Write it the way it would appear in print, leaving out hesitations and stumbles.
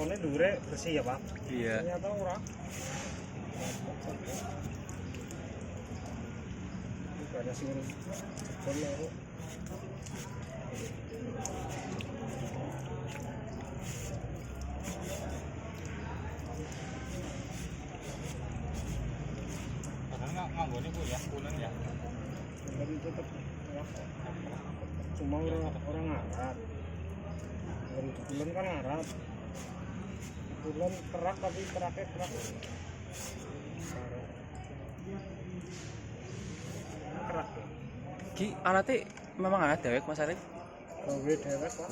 Soalnya dure bersih ya Pak. Iya. Ternyata ora. Ini ada sing jebol lho. Padahal nganggone Bu ya, bulan ya. Tapi tetap cuma orang Arab. Bulan kan Arab. Bulan kerak tapi keraknya kerak. Kerak. Ki alatnya memang alat dewek Mas Arif. Gawe dewek kok.